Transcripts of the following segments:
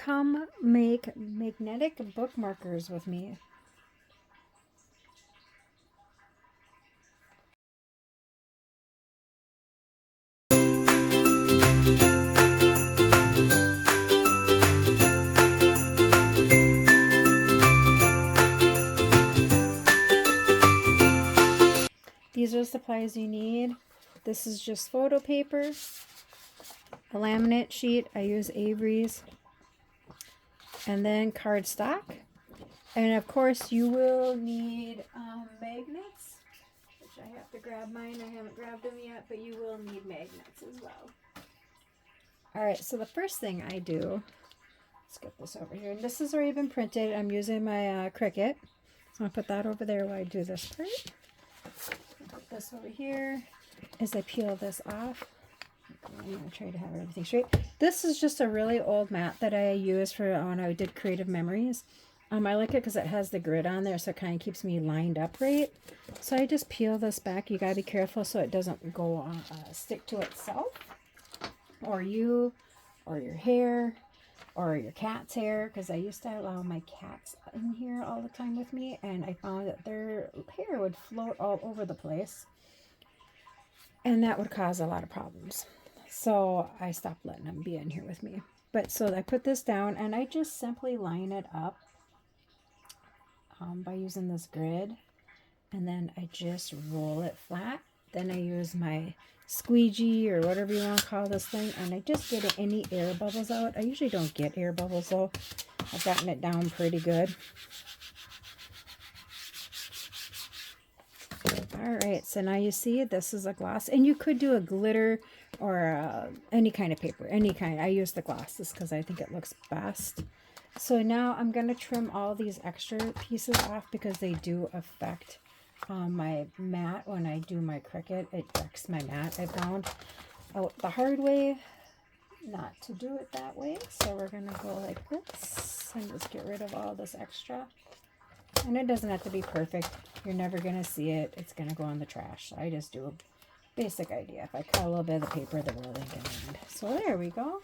come make magnetic bookmarkers with me. These are the supplies you need. This is just photo paper, a laminate sheet. I use Avery's. And then cardstock. And of course you will need magnets, which I have to grab mine. I haven't grabbed them yet, but you will need magnets as well. Alright, so the first thing I do, let's get this over here. And this has already been printed. I'm using my Cricut. So I'll put that over there while I do this part. Put this over here as I peel this off. I'm going to try to have everything straight. This is just a really old mat that I used for when I did Creative Memories. I like it because it has the grid on there, so it kind of keeps me lined up right. So I just peel this back. You got to be careful so it doesn't go on, stick to itself, or you, or your hair, or your cat's hair, because I used to allow my cats in here all the time with me, and I found that their hair would float all over the place, and that would cause a lot of problems. So I stopped letting them be in here with me. But so I put this down and I just simply line it up by using this grid. And then I just roll it flat. Then I use my squeegee or whatever you want to call this thing. And I just get any air bubbles out. I usually don't get air bubbles though. I've gotten it down pretty good. Alright, so now you see this is a gloss, and you could do a glitter or any kind of paper, any kind. I use the glosses because I think it looks best. So now I'm going to trim all these extra pieces off because they do affect my mat when I do my Cricut. It wrecks my mat. I found out the hard way not to do it that way. So we're going to go like this and just get rid of all this extra. And it doesn't have to be perfect. You're never going to see it. It's going to go in the trash. So I just do a basic idea. If I cut a little bit of the paper, they're really going to end. So there we go.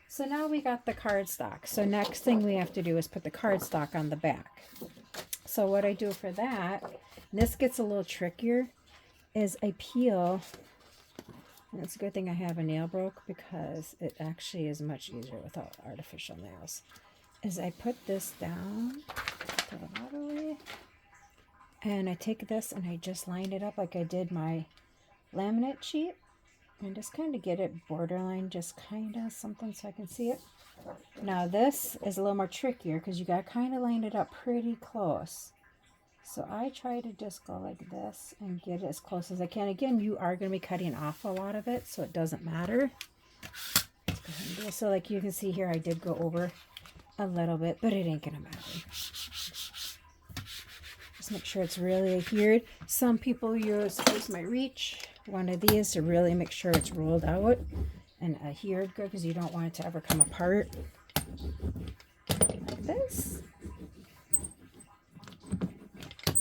So now we got the cardstock. So next thing we have to do is put the cardstock on the back. So what I do for that, and this gets a little trickier, is I peel. And it's a good thing I have a nail broke because it actually is much easier without artificial nails. Is I put this down to the bottom way, and I take this and I just line it up like I did my laminate sheet, and just kind of get it borderline, just kind of something so I can see it. Now this is a little more trickier because you got to kind of line it up pretty close. So I try to just go like this and get it as close as I can. Again, you are going to be cutting off a lot of it, so it doesn't matter. So like you can see here, I did go over a little bit, but it ain't gonna matter. Just make sure it's really adhered. Some people use, here's my reach, one of these to really make sure it's rolled out and adhered good, because you don't want it to ever come apart like this.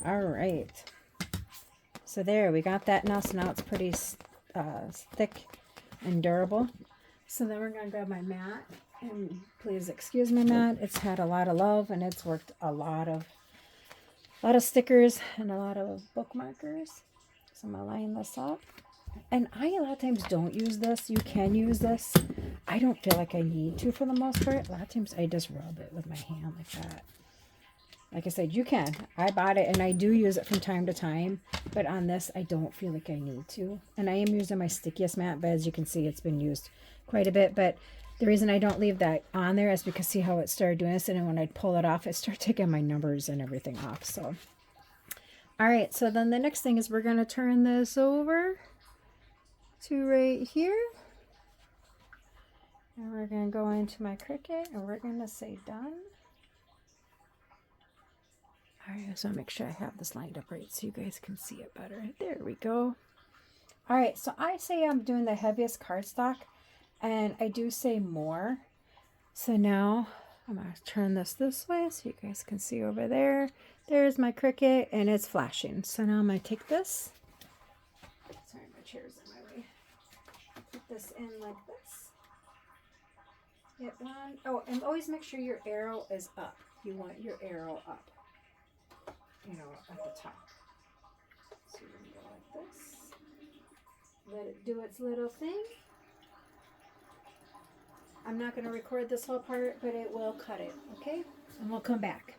All right, so there we got that now. So now it's pretty thick and durable. So then we're gonna grab my mat. And please excuse my mat. It's had a lot of love, and it's worked a lot of stickers and a lot of bookmarkers. So I'm gonna line this up. And I a lot of times don't use this. You can use this. I don't feel like I need to for the most part. A lot of times I just rub it with my hand like that. Like I said, you can. I bought it and I do use it from time to time, but on this I don't feel like I need to. And I am using my stickiest mat, but as you can see, it's been used quite a bit. But the reason I don't leave that on there is because see how it started doing this, and then when I pull it off, it started taking my numbers and everything off. So, all right, so then the next thing is we're going to turn this over to right here. And we're going to go into my Cricut, and we're going to say done. All right, so I'll make sure I have this lined up right so you guys can see it better. There we go. All right, so I say I'm doing the heaviest cardstock, and I do say more. So now I'm going to turn this way so you guys can see over there. There's my Cricut, and it's flashing. So now I'm going to take this. Sorry, my chair's in my way. Put this in like this. Hit one. Oh, and always make sure your arrow is up. You want your arrow up, you know, at the top. So you're going to go like this. Let it do its little thing. I'm not going to record this whole part, but it will cut it, okay? And we'll come back.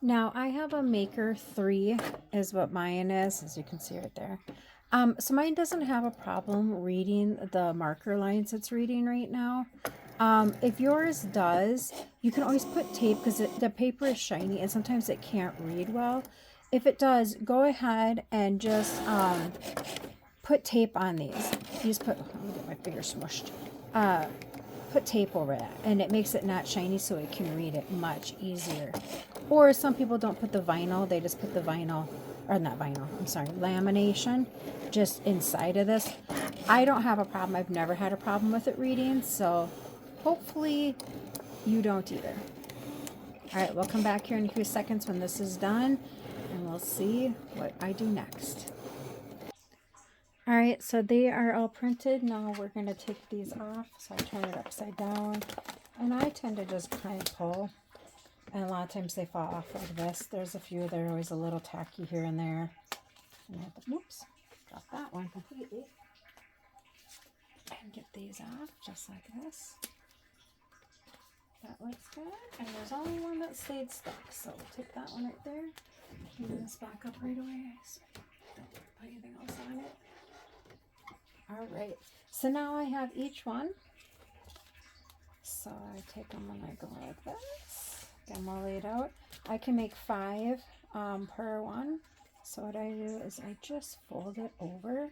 Now I have a Maker 3 is what mine is, as you can see right there. So mine doesn't have a problem reading the marker lines it's reading right now. If yours does, you can always put tape because the paper is shiny and sometimes it can't read well. If it does, go ahead and just put tape on these. You just put, let me get my finger smushed. Put tape over that and it makes it not shiny so it can read it much easier. Or some people don't put the vinyl, they just put the vinyl, or not vinyl, I'm sorry, lamination just inside of this. I don't have a problem. I've never had a problem with it reading, so hopefully you don't either. All right, we'll come back here in a few seconds when this is done and we'll see what I do next. All right, so they are all printed. Now we're going to take these off. So I turn it upside down and I tend to just kind of pull. And a lot of times they fall off like this. There's a few that are always a little tacky here and there. And I have to, whoops, drop that one completely. And get these off just like this. That looks good. And there's only one that stayed stuck. So we'll take that one right there. Move this back up right away. So don't put anything else on it. All right. So now I have each one. So I take them and I go like this. Get them all laid out. I can make 5 per one. So what I do is I just fold it over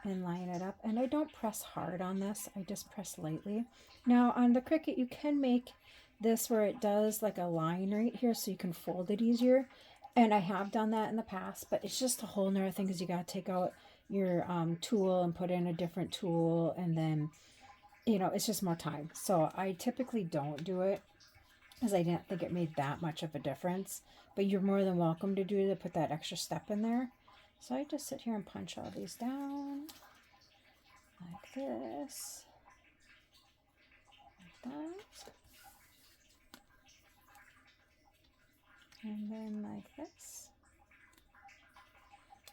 and line it up. And I don't press hard on this. I just press lightly. Now on the Cricut, you can make this where it does like a line right here so you can fold it easier. And I have done that in the past, but it's just a whole nother thing because you got to take out your tool and put in a different tool. And then, you know, it's just more time. So I typically don't do it because I didn't think it made that much of a difference. But you're more than welcome to do to put that extra step in there. So I just sit here and punch all these down like this, like that, and then like this.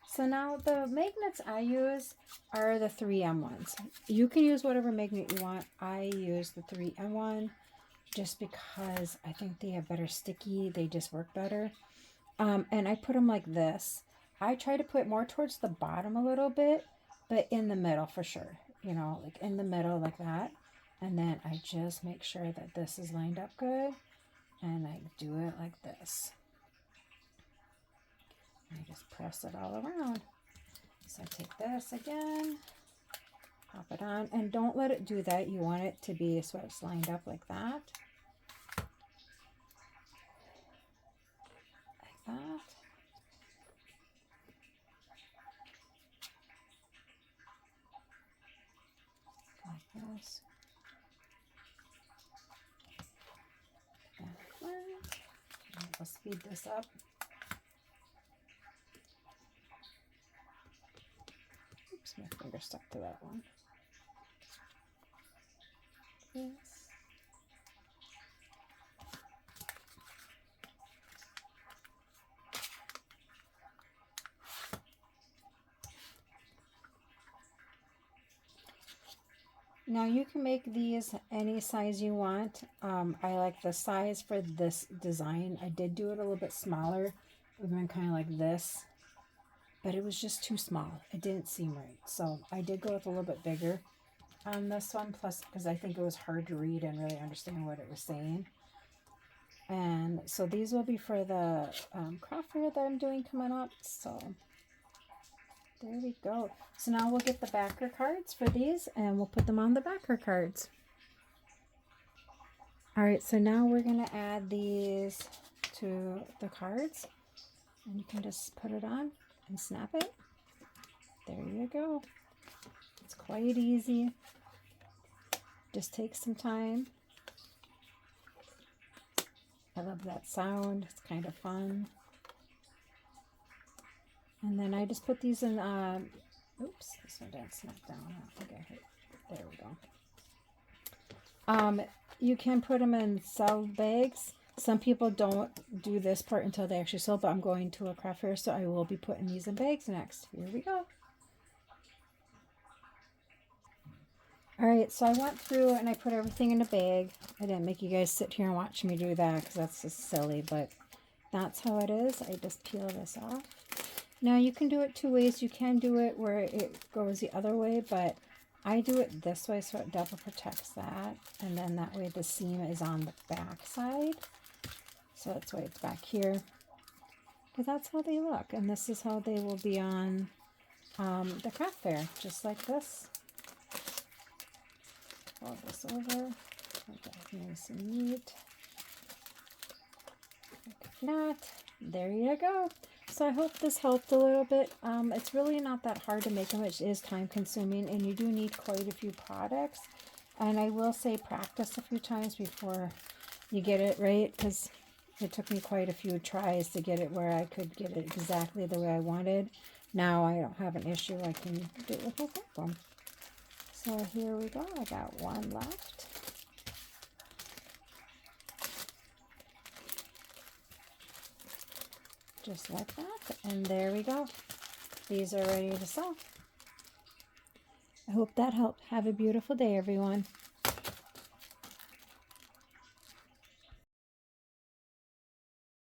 So now the magnets I use are the 3M ones. You can use whatever magnet you want. I use the 3M one just because I think they have better sticky. They just work better. And I put them like this. I try to put more towards the bottom a little bit, but in the middle for sure. You know, like in the middle like that. And then I just make sure that this is lined up good. And I do it like this. I just press it all around. So I take this again, pop it on, and don't let it do that. You want it to be so it's lined up like that. Like that. Like this. That one. And we'll speed this up. Oops, my finger stuck to that one. This. Now you can make these any size you want. I like the size for this design. I did do it a little bit smaller. It would have been kind of like this, but it was just too small. It didn't seem right. So I did go with a little bit bigger on this one, plus because I think it was hard to read and really understand what it was saying. And so these will be for the craft fair that I'm doing coming up. So there we go. So now we'll get the backer cards for these and we'll put them on the backer cards. All right, so now we're going to add these to the cards. And you can just put it on and snap it. There you go. It's quite easy. Just takes some time. I love that sound. It's kind of fun. And then I just put these in Oops, this one didn't snap down. I think I hit. There we go. You can put them in sell bags. Some people don't do this part until they actually sell, but I'm going to a craft fair, so I will be putting these in bags next. Here we go. All right, so I went through and I put everything in a bag. I didn't make you guys sit here and watch me do that because that's just silly, but that's how it is. I just peel this off. Now you can do it two ways. You can do it where it goes the other way, but I do it this way so it double protects that. And then that way the seam is on the back side. So that's why it's back here. But that's how they look. And this is how they will be on the craft fair, just like this. Fold this over, make that nice and neat. If not, there you go. So I hope this helped a little bit. It's really not that hard to make them. It is time consuming and you do need quite a few products. And I will say practice a few times before you get it right, because it took me quite a few tries to get it where I could get it exactly the way I wanted. Now I don't have an issue. I can do it with no problem. So here we go. I got one left. Just like that. And there we go. These are ready to sell. I hope that helped. Have a beautiful day, everyone.